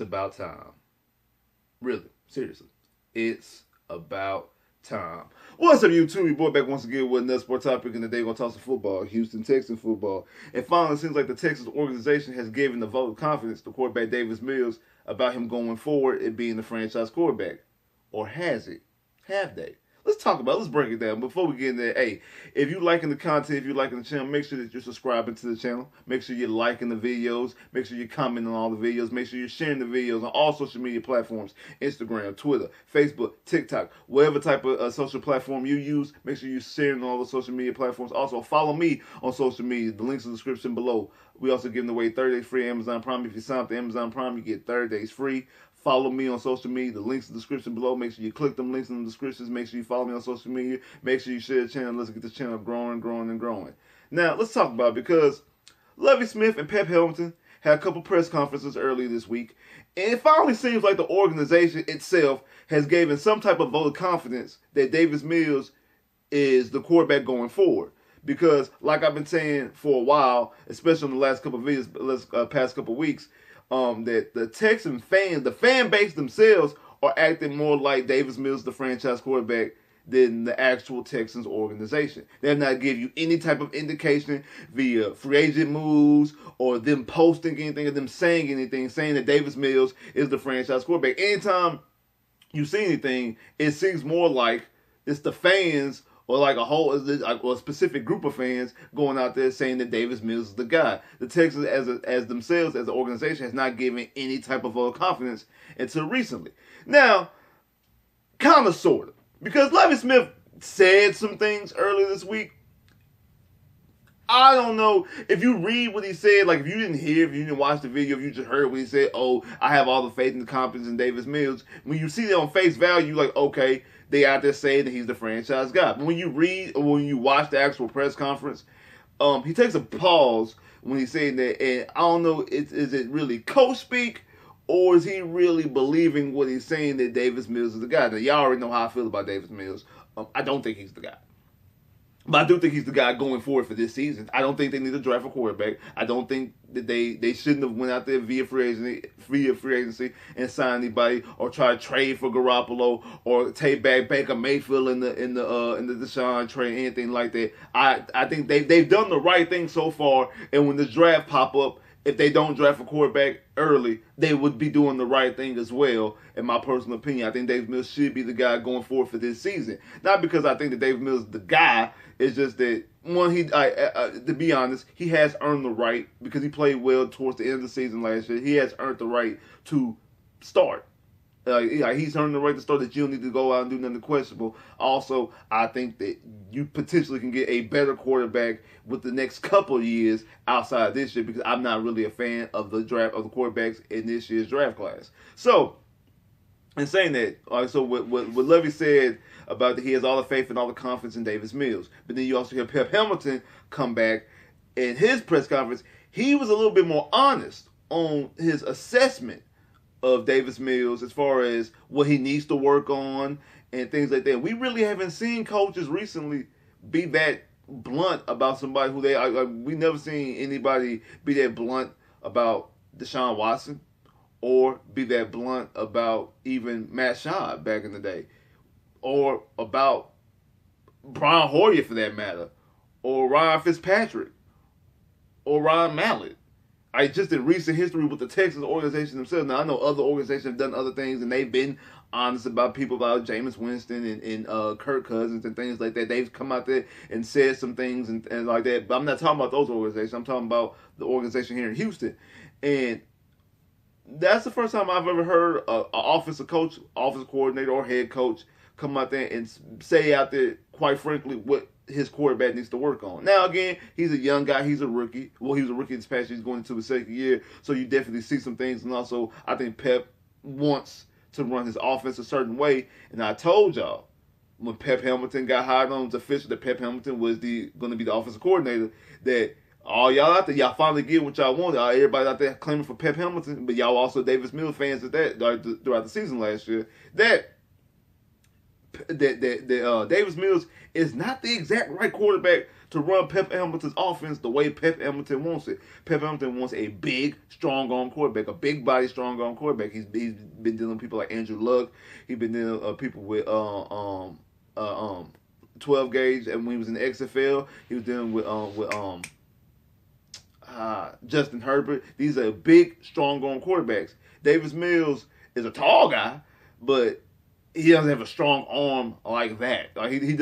it's about time. Really, seriously. It's about time. What's up, YouTube? Your boy back once again with another sport topic, and today we're going to talk some football, Houston Texans football. And finally, it seems like the Texans organization has given the vote of confidence to quarterback Davis Mills about him going forward and being the franchise quarterback. Or has it? Have they? Let's talk about it. Let's break it down. Before we get in there, hey, if you're liking the content, if you're liking the channel, make sure that you're subscribing to the channel. Make sure you're liking the videos. Make sure you're commenting on all the videos. Make sure you're sharing the videos on all social media platforms. Instagram, Twitter, Facebook, TikTok, whatever type of social platform you use, make sure you're sharing on all the social media platforms. Also, follow me on social media. The links in the description below. We also giving away 30 days free Amazon Prime. If you sign up to Amazon Prime, you get 30 days free. Follow me on social media. The links in the description below. Make sure you click them links in the descriptions. Make sure you follow me on social media. Make sure you share the channel. Let's get this channel growing, growing, and growing. Now, let's talk about it because Lovie Smith and Pep Hamilton had a couple press conferences earlier this week. And it finally seems like the organization itself has given some type of vote of confidence that Davis Mills is the quarterback going forward. Because, like I've been saying for a while, especially in the last couple of videos, past couple of weeks, that the Texan fans, the fan base themselves, are acting more like Davis Mills, the franchise quarterback, than the actual Texans organization. They're not giving you any type of indication via free agent moves or them posting anything or them saying anything, saying that Davis Mills is the franchise quarterback. Anytime you see anything, it seems more like it's the fans or like or a specific group of fans going out there saying that Davis Mills is the guy. The Texans, as themselves, as an organization, has not given any type of vote of confidence until recently. Now, kind of, sort of, because Lovie Smith said some things earlier this week. I don't know if you read what he said, like if you didn't hear, if you didn't watch the video, if you just heard what he said, oh, I have all the faith and the confidence in Davis Mills. When you see that on face value, like, okay, they out there saying that he's the franchise guy. But when you read or when you watch the actual press conference, he takes a pause when he's saying that, and I don't know, is it really coach speak, or is he really believing what he's saying that Davis Mills is the guy? Now, y'all already know how I feel about Davis Mills. I don't think he's the guy. But I do think he's the guy going forward for this season. I don't think they need to draft a quarterback. I don't think that they shouldn't have went out there via free agency and signed anybody or try to trade for Garoppolo or take back Baker Mayfield in the Deshaun trade, anything like that. I think they've done the right thing so far. And when the draft pop up, if they don't draft a quarterback early, they would be doing the right thing as well, in my personal opinion. I think Davis Mills should be the guy going forward for this season. Not because I think that Davis Mills is the guy. It's just that, one, to be honest, he has earned the right, because he played well towards the end of the season last year. He has earned the right to start. He's earned the right to start, that you don't need to go out and do nothing questionable. Also, I think that you potentially can get a better quarterback with the next couple of years outside of this year, because I'm not really a fan of the draft of the quarterbacks in this year's draft class. So, in saying that, so what Lovie said about that he has all the faith and all the confidence in Davis Mills. But then you also hear Pep Hamilton come back in his press conference. He was a little bit more honest on his assessment of Davis Mills as far as what he needs to work on and things like that. We really haven't seen coaches recently be that blunt about somebody who they are. We never seen anybody be that blunt about Deshaun Watson or be that blunt about even Matt Schaub back in the day, or about Brian Hoyer for that matter, or Ryan Fitzpatrick, or Ryan Mallett. Just in recent history with the Texans organization themselves. Now, I know other organizations have done other things, and they've been honest about people, about Jameis Winston and Kirk Cousins and things like that. They've come out there and said some things and like that. But I'm not talking about those organizations. I'm talking about the organization here in Houston. And that's the first time I've ever heard an offensive coach, offensive coordinator, or head coach come out there and say out there, quite frankly, what his quarterback needs to work on. Now, again, he's a young guy. He's a rookie. Well, he was a rookie this past year. He's going into his second year. So you definitely see some things. And also, I think Pep wants to run his offense a certain way. And I told y'all, when Pep Hamilton got hired on, it was official that Pep Hamilton was going to be the offensive coordinator, that all y'all out there, y'all finally get what y'all wanted. Everybody out there claiming for Pep Hamilton, but y'all also Davis Mills fans at that throughout the season last year, that Davis Mills is not the exact right quarterback to run Pep Hamilton's offense the way Pep Hamilton wants it. Pep Hamilton wants a big, strong arm quarterback, a big body, strong arm quarterback. He's been dealing with people like Andrew Luck. He's been dealing with people with 12 gauge, and when he was in the XFL, he was dealing with Justin Herbert. These are big, strong arm quarterbacks. Davis Mills is a tall guy, but he doesn't have a strong arm like that. Like he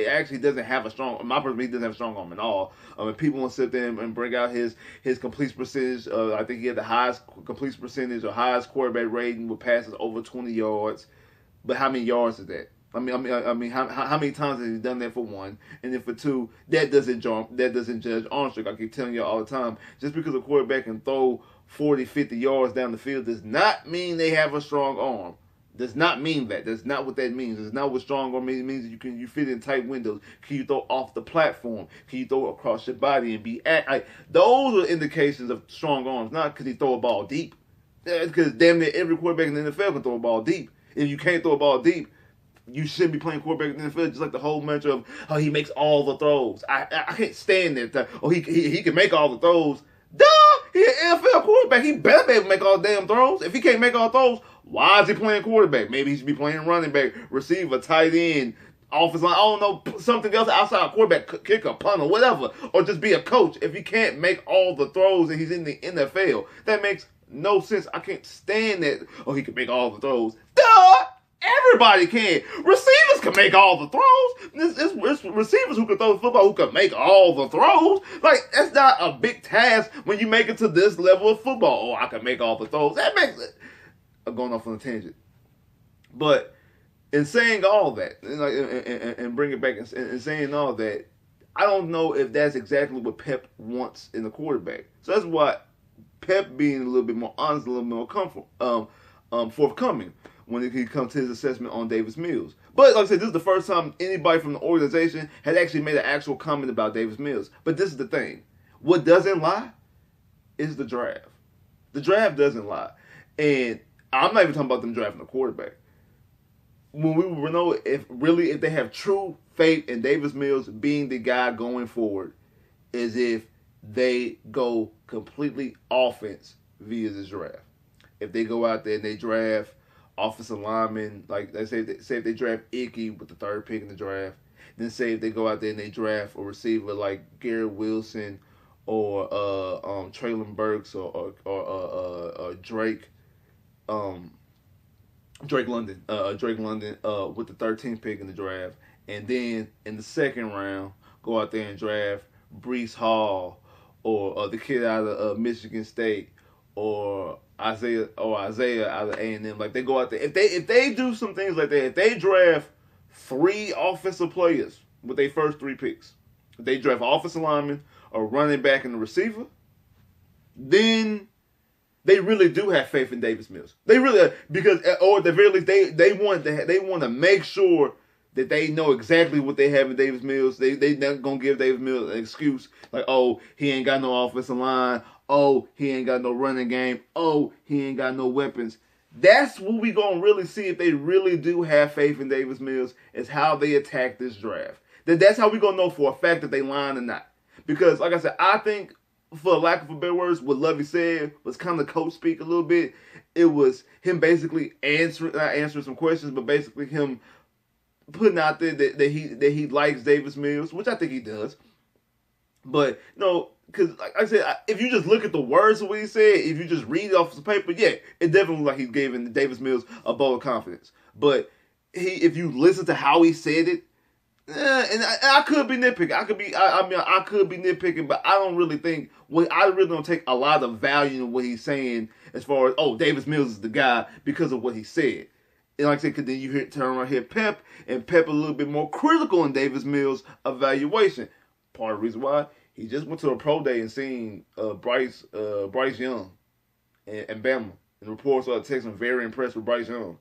actually doesn't have a strong. In my opinion, he doesn't have a strong arm at all. If people want to sit there and bring out his completion percentage, I think he had the highest completion percentage or highest quarterback rating with passes over 20 yards. But how many yards is that? I mean, how many times has he done that for one? And then for two, that doesn't judge arm strength. I keep telling you all the time. Just because a quarterback can throw 40, 50 yards down the field does not mean they have a strong arm. Does not mean that. That's not what that means. It's not what strong arm means. It means that you fit in tight windows. Can you throw off the platform? Can you throw across your body and be those are indications of strong arms. Not because he throw a ball deep. Because damn near every quarterback in the NFL can throw a ball deep. If you can't throw a ball deep, you shouldn't be playing quarterback in the NFL. Just like the whole mantra of how he makes all the throws. I can't stand that. Oh, he can make all the throws. Duh! He's an NFL quarterback. He better be able to make all the damn throws. If he can't make all throws, why is he playing quarterback? Maybe he should be playing running back, receiver, tight end, offensive line. I don't know, something else outside quarterback, kicker, punter, whatever. Or just be a coach. If he can't make all the throws and he's in the NFL, that makes no sense. I can't stand that. Oh, he can make all the throws. Duh! Everybody can. Receivers can make all the throws. It's receivers who can throw the football who can make all the throws. Like, that's not a big task when you make it to this level of football. Oh, I can make all the throws. That makes it. I'm going off on a tangent. But in saying all that, and bring it back and saying all that, I don't know if that's exactly what Pep wants in the quarterback. So that's why Pep being a little bit more honest, a little more forthcoming when it comes to his assessment on Davis Mills. But like I said, this is the first time anybody from the organization has actually made an actual comment about Davis Mills. But this is the thing. What doesn't lie is the draft. The draft doesn't lie. And I'm not even talking about them drafting a quarterback. When we will know if they have true faith in Davis Mills being the guy going forward is if they go completely offense via this draft. If they go out there and they draft offensive linemen, like they say if they draft Icky with the third pick in the draft, then say if they go out there and they draft a receiver like Garrett Wilson or Traylon Burks or Drake London with the 13th pick in the draft, and then in the second round go out there and draft Breece Hall or the kid out of Michigan State or Isaiah out of A&M. Like, they go out there. If they do some things like that, if they draft 3 offensive players with their first 3 picks, if they draft an offensive lineman, a running back, and a receiver, then they really do have faith in Davis Mills. They really, because, or at the very least, they want to make sure that they know exactly what they have in Davis Mills. They not gonna give Davis Mills an excuse like, oh, he ain't got no offensive line. Oh, he ain't got no running game. Oh, he ain't got no weapons. That's what we gonna really see if they really do have faith in Davis Mills, is how they attack this draft. That's how we gonna know for a fact that they lying or not. Because, like I said, I think, for lack of a better words, what Lovie said was kind of coach speak a little bit. It was him basically not answering some questions, but basically him putting out there that he likes Davis Mills, which I think he does. But, because, like I said, if you just look at the words of what he said, if you just read it off the paper, yeah, it definitely looks like he's giving Davis Mills a vote of confidence. But if you listen to how he said it, and I could be nitpicking. I could be nitpicking, but I don't really think. I really don't take a lot of value in what he's saying as far as, oh, Davis Mills is the guy because of what he said. And like I said, because then you turn around here Pep, and Pep a little bit more critical in Davis Mills' evaluation. Part of the reason why he just went to a pro day and seen Bryce Young and Bama. And reports are the Texans very impressed with Bryce Young.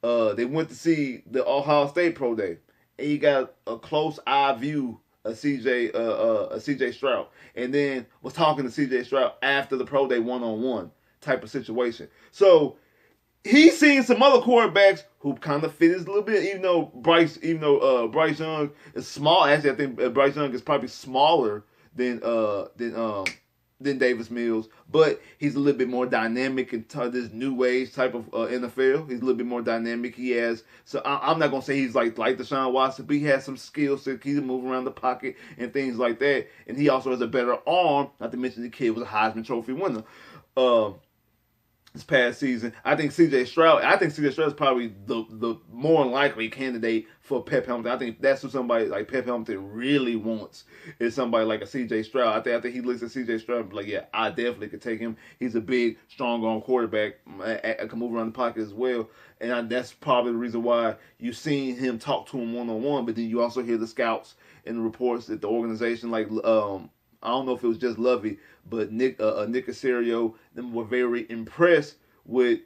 They went to see the Ohio State pro day, and he got a close eye view of CJ Stroud, and then was talking to CJ Stroud after the pro day one-on-one type of situation. So he's seen some other quarterbacks who kind of fit his a little bit. Bryce Young is small. Actually, I think Bryce Young is probably smaller than Davis Mills, but he's a little bit more dynamic in this new age type of NFL. He's a little bit more dynamic. He has, so I'm not gonna say he's like Deshaun Watson, but he has some skills so he can move around the pocket and things like that. And he also has a better arm. Not to mention the kid was a Heisman Trophy winner. This past season, I think CJ Stroud is probably the more likely candidate for Pep Hamilton. I think that's what somebody like Pep Hamilton really wants, is somebody like a CJ Stroud. I think he looks at CJ Stroud and be like, yeah, I definitely could take him. He's a big, strong arm quarterback. I can move around the pocket as well. And that's probably the reason why you've seen him talk to him one-on-one. But then you also hear the scouts and the reports that the organization, like I don't know if it was just Lovie, but Nick Casario, them were very impressed with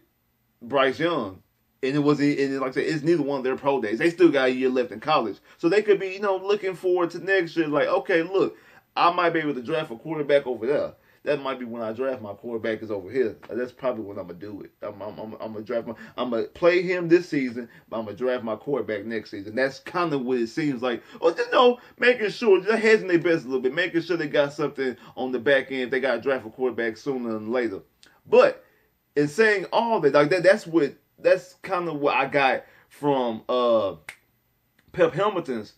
Bryce Young. And like I said, it's neither one of their pro days. They still got a year left in college. So they could be, looking forward to next year. Like, okay, look, I might be able to draft a quarterback over there. That might be when I draft my quarterback is over here. That's probably when I'm gonna do it. I'm gonna draft I'm gonna play him this season, but I'm gonna draft my quarterback next season. That's kind of what it seems like. Or just making sure, just hedging their best a little bit, making sure they got something on the back end. They got to draft a quarterback sooner than later. But in saying all that, like that's kind of what I got from Pep Hamilton's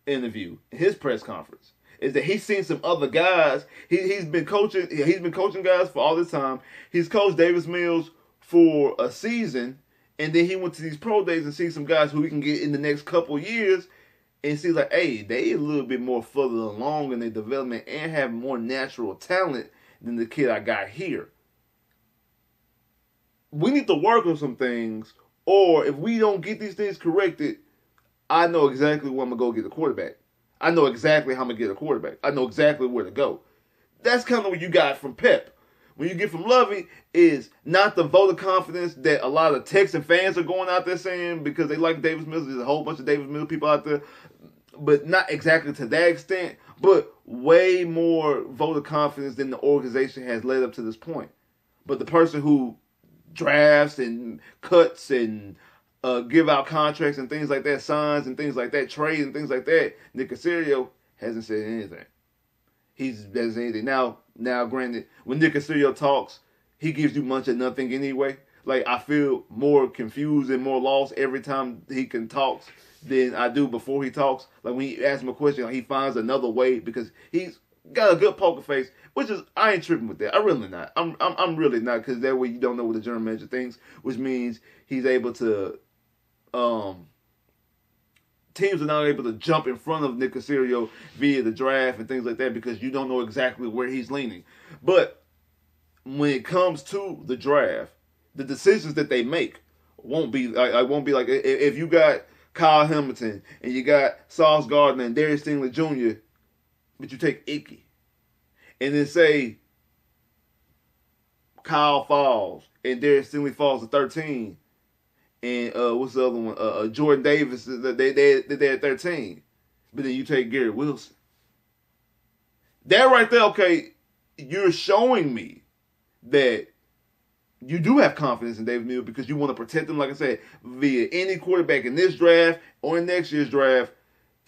interview, his press conference. Is that he's seen some other guys. He's been coaching guys for all this time. He's coached Davis Mills for a season, and then he went to these pro days and see some guys who he can get in the next couple years, and see like, hey, they a little bit more further along in their development and have more natural talent than the kid I got here. We need to work on some things, or if we don't get these things corrected, I know exactly where I'm gonna go get a quarterback. I know exactly how I'm going to get a quarterback. I know exactly where to go. That's kind of what you got from Pep. When you get from Lovie is not the vote of confidence that a lot of Texan fans are going out there saying because they like Davis Mills. There's a whole bunch of Davis Mills people out there, but not exactly to that extent, but way more vote of confidence than the organization has led up to this point. But the person who drafts and cuts and give out contracts and things like that, signs and things like that, trades and things like that, Nick Casario hasn't said anything. He hasn't said anything. Now, granted, when Nick Casario talks, he gives you much of nothing anyway. Like, I feel more confused and more lost every time he can talk than I do before he talks. Like, when you ask him a question, like, he finds another way because he's got a good poker face, which is, I ain't tripping with that. I'm really not. I'm really not, because that way you don't know what the general manager thinks, which means he's able to teams are not able to jump in front of Nick Casario via the draft and things like that because you don't know exactly where he's leaning. But when it comes to the draft, the decisions that they make won't be like if you got Kyle Hamilton and you got Sauce Gardner and Darius Stingley Jr., but you take Icky, and then say Kyle falls and Darius Stingley falls to 13. And what's the other one? Jordan Davis. They're at 13. But then you take Garrett Wilson. That right there, okay, you're showing me that you do have confidence in Davis Mills because you want to protect him, like I said, via any quarterback in this draft or in next year's draft.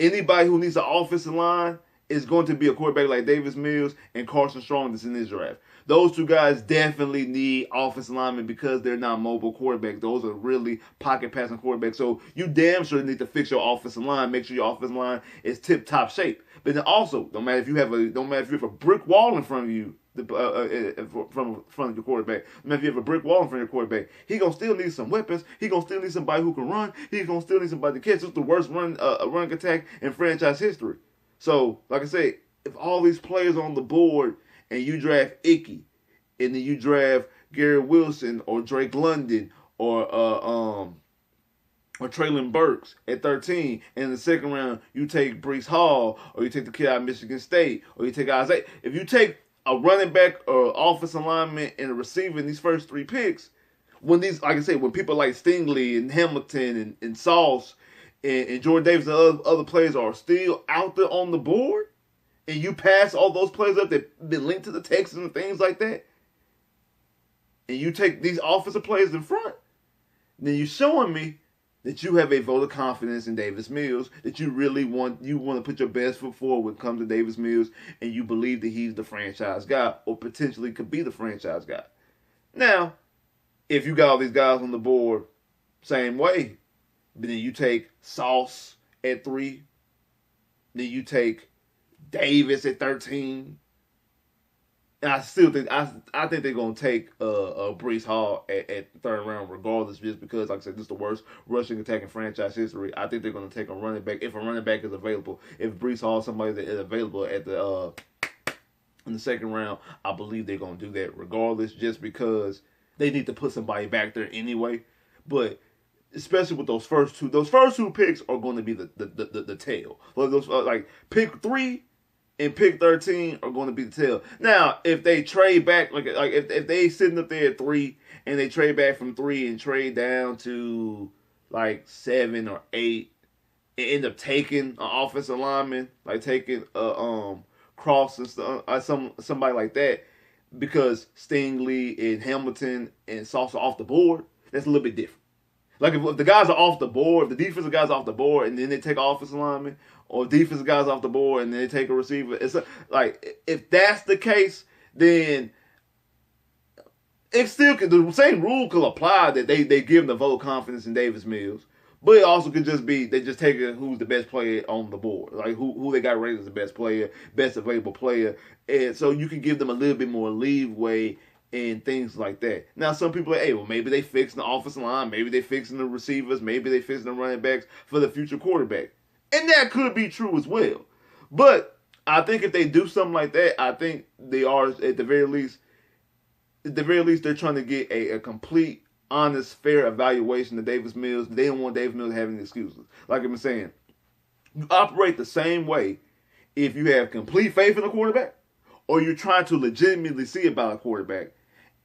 Anybody who needs an offensive line is going to be a quarterback like Davis Mills and Carson Strong that's in this draft. Those two guys definitely need offensive linemen because they're not mobile quarterbacks. Those are really pocket passing quarterbacks. So you damn sure need to fix your offensive line. Make sure your offensive line is tip top shape. But then also, don't matter if you have a brick wall in front of you, from front of your quarterback. No matter if you have a brick wall in front of your quarterback, he gonna still need some weapons. He gonna still need somebody who can run. He's gonna still need somebody to catch. It's the worst run attack in franchise history. So, like I said, if all these players on the board and you draft Icky, and then you draft Garrett Wilson or Drake London or Traylon Burks at 13, and in the second round you take Breece Hall, or you take the kid out of Michigan State, or you take Isaiah. If you take a running back or offensive lineman and a receiver in these first three picks, when these, like I said, when people like Stingley and Hamilton and Sauce and Jordan Davis and other players are still out there on the board, and you pass all those players up that been linked to the Texans and things like that, and you take these offensive players in front, then you're showing me that you have a vote of confidence in Davis Mills, that you really want to put your best foot forward when it comes to Davis Mills, and you believe that he's the franchise guy or potentially could be the franchise guy. Now, if you got all these guys on the board same way, but then you take Sauce at 3, then you take Davis at 13. And I still think I think they're gonna take Breece Hall at the third round, regardless, just because, like I said, this is the worst rushing attack in franchise history. I think they're gonna take a running back if a running back is available. If Breece Hall is somebody that is available at the in the second round, I believe they're gonna do that regardless, just because they need to put somebody back there anyway. But especially with those first two picks are going to be the tail. Like those like pick 3 and pick 13 are going to be the tail. Now, if they trade back, like if they sitting up there at 3 and they trade back from 3 and trade down to like 7 or 8, and end up taking an offensive lineman, like taking Cross and somebody like that, because Stingley and Hamilton and Sauce are off the board, that's a little bit different. Like if the guys are off the board, if the defensive guys are off the board, and then they take an offensive lineman, or defensive guys off the board and then they take a receiver, it's like if that's the case, then it still could, the same rule could apply that they give them the vote of confidence in Davis Mills, but it also could just be they just take who's the best player on the board, like who they got rated as the best player, best available player, and so you can give them a little bit more leeway and things like that. Now, some people are, hey, well, maybe they fixing the offensive line, maybe they fixing the receivers, maybe they fixing the running backs for the future quarterback. And that could be true as well. But I think if they do something like that, I think they are, at the very least, they're trying to get a complete, honest, fair evaluation of Davis Mills. They don't want Davis Mills having excuses. Like I've been saying, you operate the same way if you have complete faith in a quarterback, or you're trying to legitimately see about a quarterback,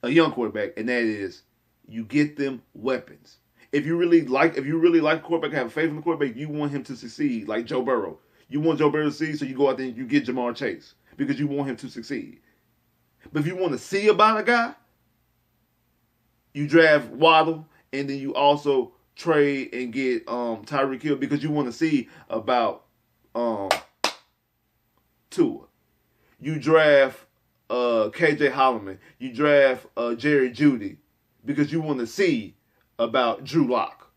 a young quarterback, and that is you get them weapons. If you really like a quarterback, have faith in the quarterback, you want him to succeed, like Joe Burrow. You want Joe Burrow to succeed, so you go out there and you get Jamar Chase because you want him to succeed. But if you want to see about a guy, you draft Waddle, and then you also trade and get Tyreek Hill because you want to see about Tua. You draft KJ Holloman. You draft Jerry Jeudy because you want to see about Drew Lock.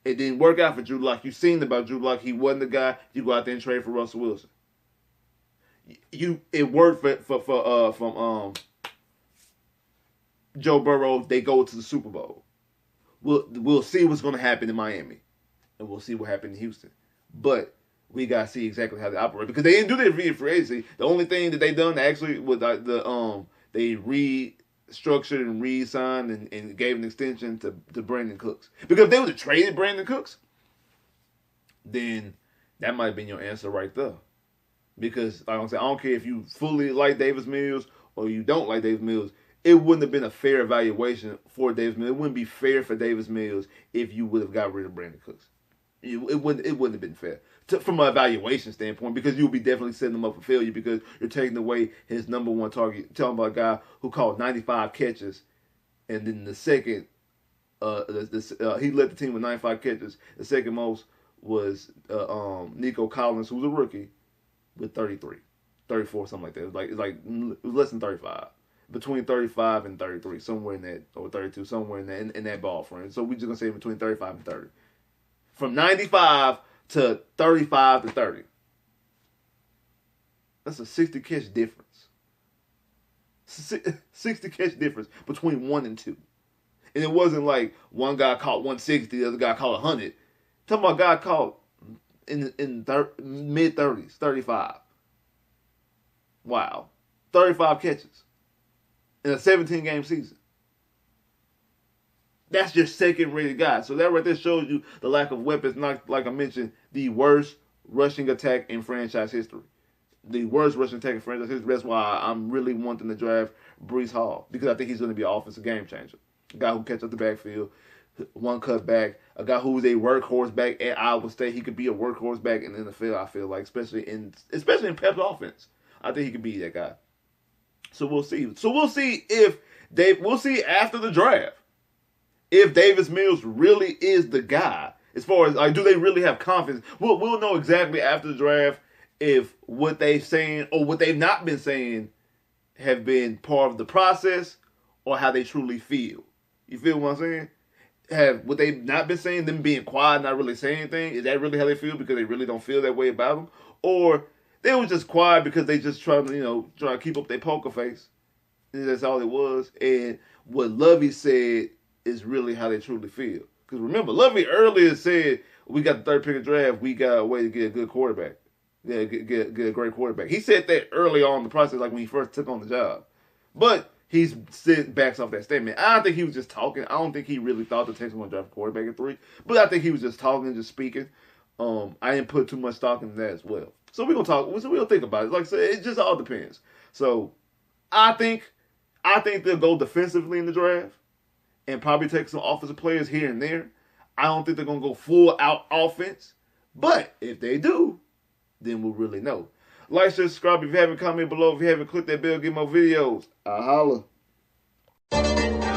It didn't work out for Drew Lock. You've seen about Drew Lock. He wasn't the guy. You go out there and trade for Russell Wilson. It worked from Joe Burrow. They go to the Super Bowl. We'll see what's going to happen in Miami, and we'll see what happened in Houston. But we gotta see exactly how they operate because they didn't do that via free agency. The only thing that they done actually was they restructured and re-signed and gave an extension to Brandon Cooks. Because if they would have traded Brandon Cooks, then that might have been your answer right there. Because like I'm saying, I don't care if you fully like Davis Mills or you don't like Davis Mills. It wouldn't have been a fair evaluation for Davis Mills. It wouldn't be fair for Davis Mills if you would have got rid of Brandon Cooks. It wouldn't have been fair from an evaluation standpoint, because you'll be definitely setting him up for failure because you're taking away his number one target. Talking about a guy who caught 95 catches, and then the second, he led the team with 95 catches. The second most was Nico Collins, who was a rookie, with 33, 34, something like that. It was less than 35. Between 35 and 33, somewhere in that, or 32, somewhere in that ball frame. So we're just gonna say between 35 and 30. From 95 to 35 to 30. That's a 60 catch difference. 60 catch difference between 1 and 2. And it wasn't like one guy caught 160, the other guy caught 100. Talking about a guy caught in mid-30s, 35. Wow. 35 catches in a 17-game season. That's your second-rated guy. So that right there shows you the lack of weapons. Not, like I mentioned, the worst rushing attack in franchise history. The worst rushing attack in franchise history. That's why I'm really wanting to draft Breece Hall, because I think he's going to be an offensive game changer. A guy who catches up the backfield, one cut back, a guy who's a workhorse back at Iowa State. He could be a workhorse back in the NFL, I feel like, especially in Pep's offense. I think he could be that guy. So we'll see. We'll see after the draft if Davis Mills really is the guy. As far as like, do they really have confidence? We'll know exactly after the draft if what they've saying or what they've not been saying have been part of the process or how they truly feel. You feel what I'm saying? Have what they've not been saying, them being quiet, not really saying anything, is that really how they feel because they really don't feel that way about them? Or they were just quiet because they just trying to keep up their poker face. And that's all it was. And what Lovie said is really how they truly feel. Because remember, Lovie earlier said, we got the third pick of draft, we got a way to get a good quarterback. Yeah, get a great quarterback. He said that early on in the process, like when he first took on the job. But he's backs off that statement. I don't think he was just talking. I don't think he really thought the Texans were going to draft a quarterback at 3. But I think he was just talking, just speaking. I didn't put too much stock in that as well. So we're going to talk. So we'll think about it. Like I said, it just all depends. So I think they'll go defensively in the draft and probably take some offensive players here and there. I don't think they're going to go full out offense. But if they do, then we'll really know. Like, share, subscribe if you haven't, comment below. If you haven't, click that bell, get more videos. I'll holla.